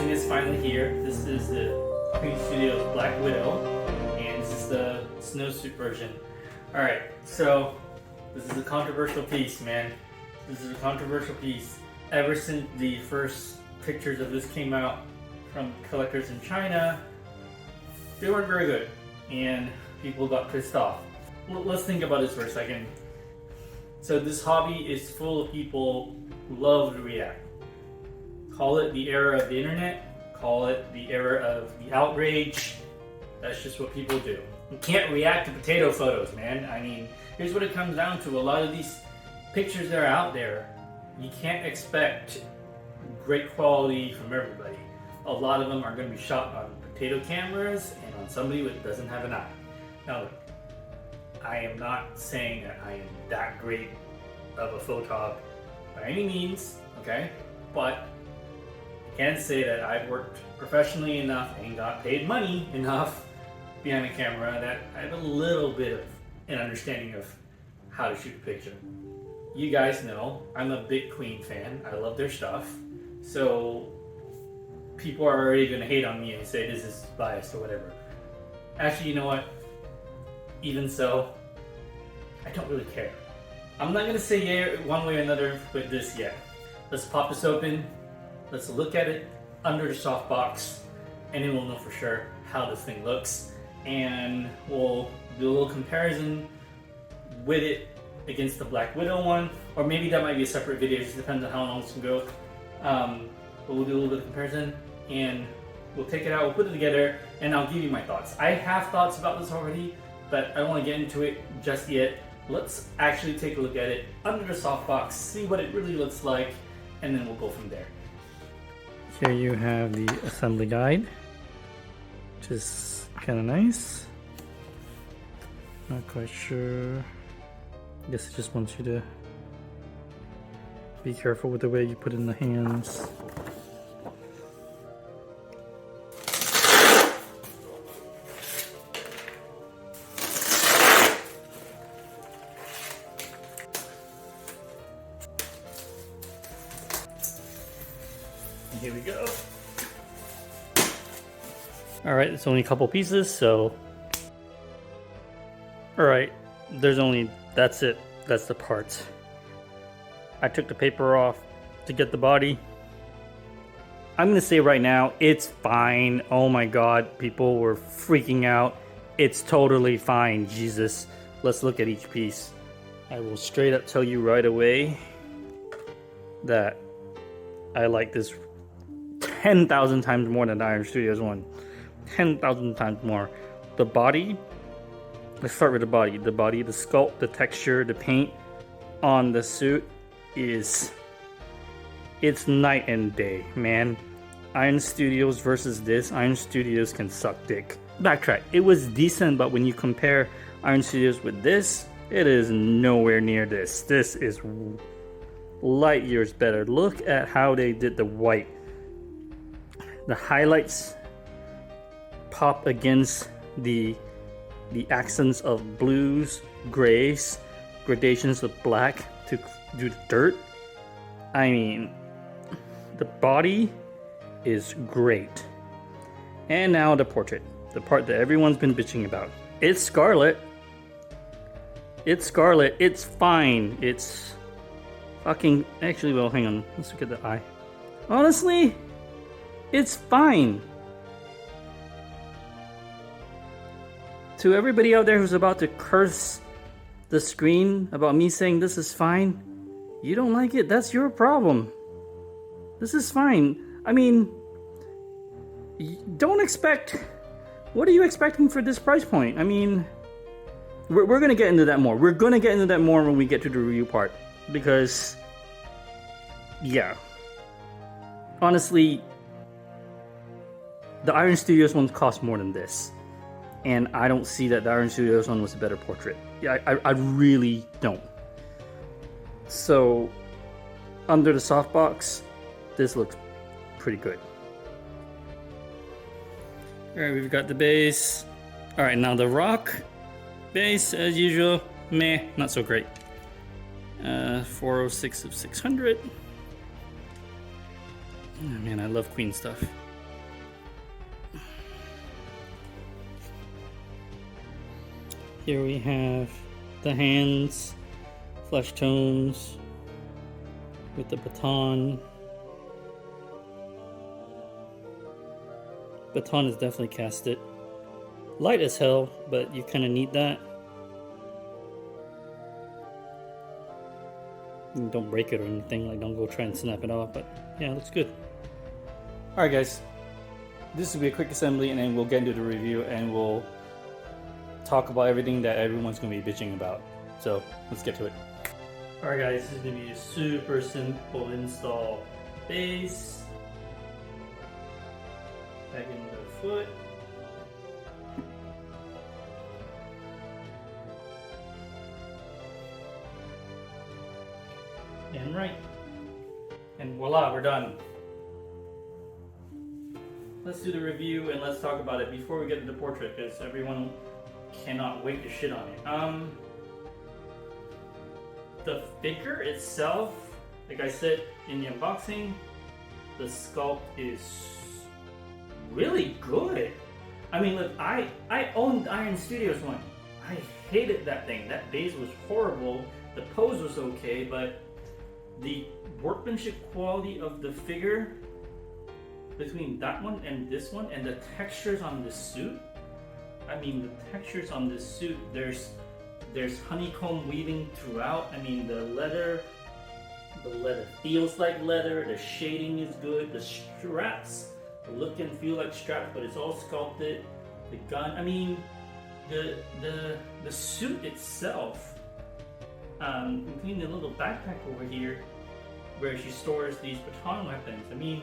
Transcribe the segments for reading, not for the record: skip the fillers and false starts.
Everything is finally here. This is the Queen Studios Black Widow, and this is the snowsuit version. Alright, so this is a controversial piece, man. This is a controversial piece. Ever since the first pictures of this came out from collectors in China, they weren't very good, and people got pissed off. Let's think about this for a second. So this hobby is full of people who love to react. Call it the era of the internet, call it the era of the outrage. That's just what people do. You can't react to potato photos, man. I mean, here's what it comes down to. A lot of these pictures that are out there, you can't expect great quality from everybody. A lot of them are going to be shot on potato cameras and on somebody that doesn't have an eye. Now, look, I am not saying that I am that great of a photog by any means, okay? But I can say that I've worked professionally enough and got paid money enough behind a camera that I have a little bit of an understanding of how to shoot a picture. You guys know I'm a big Queen fan. I love their stuff. So people are already going to hate on me and say this is biased or whatever. Actually, you know what? Even so, I don't really care. I'm not going to say yeah one way or another with this yet. Let's pop this open. Let's look at it under the softbox, and then we'll know for sure how this thing looks. And we'll do a little comparison with it against the Black Widow one, or maybe that might be a separate video. It just depends on how long this can go. But we'll do a little bit of comparison, and we'll take it out, we'll put it together, and I'll give you my thoughts. I have thoughts about this already, but I don't want to get into it just yet. Let's actually take a look at it under the softbox, see what it really looks like, and then we'll go from there. Here you have the assembly guide, which is kind of nice. Not quite sure. I guess it just wants you to be careful with the way you put it in the hands. And here we go. Alright, it's only a couple pieces, so... Alright, that's it. That's the parts. I took the paper off to get the body. I'm gonna say right now, it's fine. Oh my god, people were freaking out. It's totally fine, Jesus. Let's look at each piece. I will straight up tell you right away that I like this 10,000 times more than the Iron Studios one. 10,000 times more. The body, let's start with the body. The body, the sculpt, the texture, the paint on the suit it's night and day, man. Iron Studios versus this, Iron Studios can suck dick. Backtrack, it was decent, but when you compare Iron Studios with this, it is nowhere near this. This is light years better. Look at how they did the white. The highlights pop against the accents of blues, grays, gradations of black to do the dirt. I mean, the body is great. And now the portrait, the part that everyone's been bitching about. It's Scarlet. It's Scarlet. It's fine. It's fucking... Actually, well, hang on. Let's look at the eye. Honestly, it's fine. To everybody out there who's about to curse the screen about me saying this is fine, you don't like it, that's your problem. This is fine. I mean, don't expect... What are you expecting for this price point? I mean, we're gonna get into that more. We're gonna get into that more when we get to the review part. Because, yeah. Honestly, the Iron Studios one cost more than this. And I don't see that the Iron Studios one was a better portrait. Yeah, I really don't. So, under the softbox, this looks pretty good. Alright, we've got the base. Alright, now the rock base, as usual, meh, not so great. 406 of 600. Oh man, I love Queen stuff. Here we have the hands, flesh tones with the baton. Baton is definitely casted. Light as hell, but you kind of need that. And don't break it or anything, like don't go try and snap it off, but yeah, it looks good. Alright guys, this will be a quick assembly and then we'll get into the review and we'll talk about everything that everyone's going to be bitching about. So let's get to it. Alright guys, this is going to be a super simple install. Base, back in the foot, and right, and voila, we're done. Let's do the review and let's talk about it before we get to the portrait, because everyone cannot wait to shit on it. The figure itself, like I said in the unboxing, the sculpt is really good. I mean, look, I owned Iron Studios one. I hated that thing. That base was horrible. The pose was okay, but the workmanship quality of the figure between that one and this one, and the textures on the suit. I mean, the textures on this suit, there's honeycomb weaving throughout. I mean, the leather feels like leather. The shading is good. The straps look and feel like straps, but it's all sculpted. The gun, I mean, the suit itself, including the little backpack over here where she stores these baton weapons. I mean,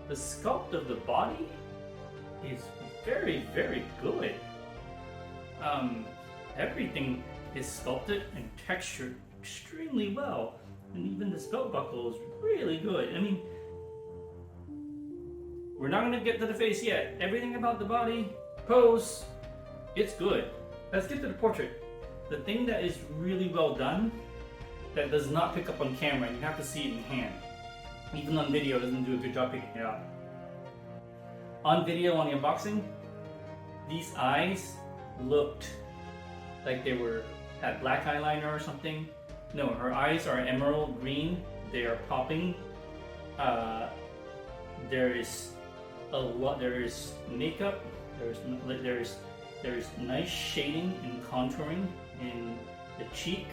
the sculpt of the body is very, very good. Everything is sculpted and textured extremely well, and even this belt buckle is really good. I mean, we're not gonna get to the face yet. Everything about the body, pose, it's good. Let's get to the portrait. The thing that is really well done, that does not pick up on camera, you have to see it in hand. Even on video, it doesn't do a good job picking it up. On video, on the unboxing, these eyes looked like they had black eyeliner or something. No, her eyes are emerald green. They are popping. There is a lot. There is makeup. There's nice shading and contouring in the cheek.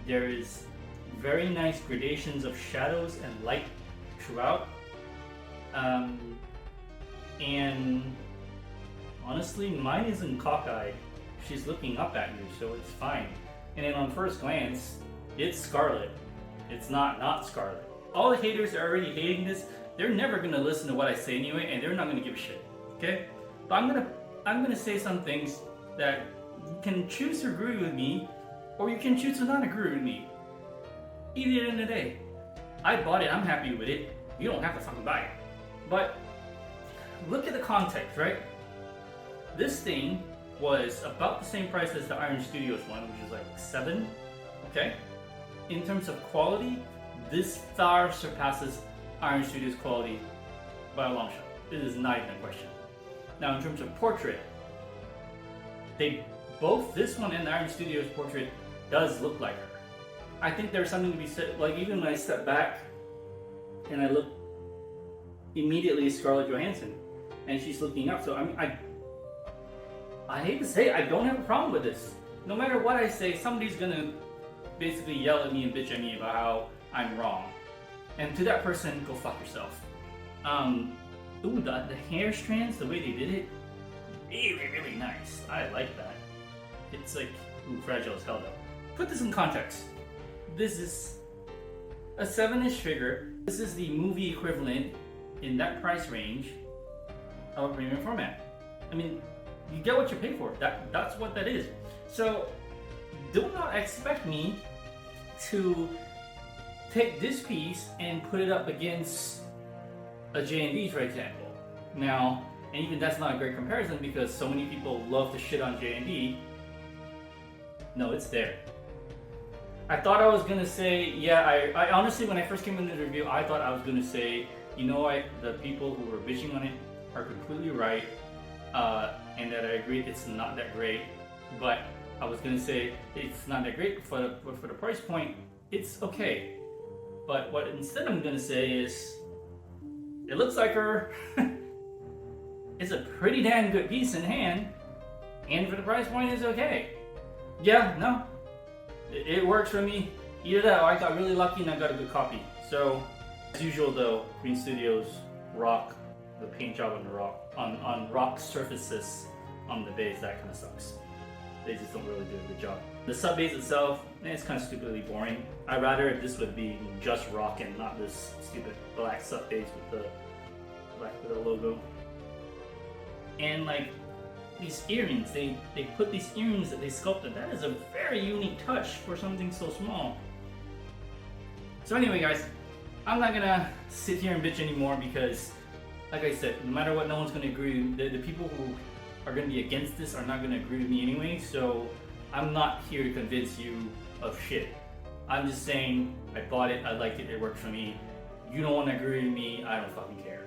There is very nice gradations of shadows and light throughout. And honestly, mine isn't cockeyed. She's looking up at you, so it's fine. And then on first glance, it's Scarlet. It's not Scarlet. All the haters are already hating this. They're never gonna listen to what I say anyway, and they're not gonna give a shit. Okay? But I'm gonna say some things that you can choose to agree with me, or you can choose to not agree with me. Either end of the day, I bought it. I'm happy with it. You don't have to fucking buy it. But look at the context, right? This thing was about the same price as the Iron Studios one, which is like $7. Okay? In terms of quality, this far surpasses Iron Studios quality by a long shot. This is not even a question. Now, in terms of portrait, both this one and the Iron Studios portrait does look like her. I think there's something to be said. Like, even when I step back and I look, immediately Scarlett Johansson, and she's looking up. So I mean, I hate to say it, I don't have a problem with this. No matter what I say, somebody's gonna basically yell at me and bitch at me about how I'm wrong. And to that person, go fuck yourself. Ooh, the hair strands, the way they did it, really, really nice. I like that. It's like, ooh, fragile as hell though. Put this in context. This is a 7-inch figure. This is the movie equivalent in that price range of a premium format. I mean, you get what you pay for. That's what that is. So do not expect me to take this piece and put it up against a J&D, for example. Now, and even that's not a great comparison because so many people love to shit on J&D. No, it's there. I thought I was gonna say, yeah, I honestly, when I first came into the review, I thought I was gonna say, you know what, the people who were bitching on it are completely right. and that I agree it's not that great. But I was gonna say it's not that great for the price point. It's okay. But what instead I'm gonna say is, it looks like her. It's a pretty damn good piece in hand, and for the price point, it's okay. Yeah, no, it works for me. Either that, or I got really lucky and I got a good copy. So, as usual though, Green Studios rock the paint job on the rock surfaces on the base. That kind of sucks. They just don't really do a good job. The sub base itself, it's kind of stupidly boring. I'd rather this would be just rock and not this stupid black sub base with the Black Widow logo. And like these earrings, they put these earrings that they sculpted. That is a very unique touch for something so small. So anyway, guys, I'm not gonna sit here and bitch anymore because, like I said, no matter what, no one's gonna agree. The people who are going to be against this are not going to agree with me anyway, so I'm not here to convince you of shit. I'm just saying, I bought it, I liked it, it worked for me. You don't want to agree with me, I don't fucking care.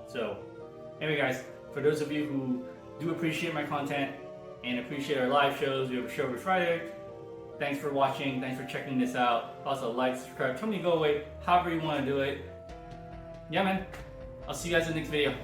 So, anyway guys, for those of you who do appreciate my content and appreciate our live shows, we have a show every Friday. Thanks for watching, thanks for checking this out. Also like, subscribe, tell me to go away, however you want to do it. Yeah man, I'll see you guys in the next video.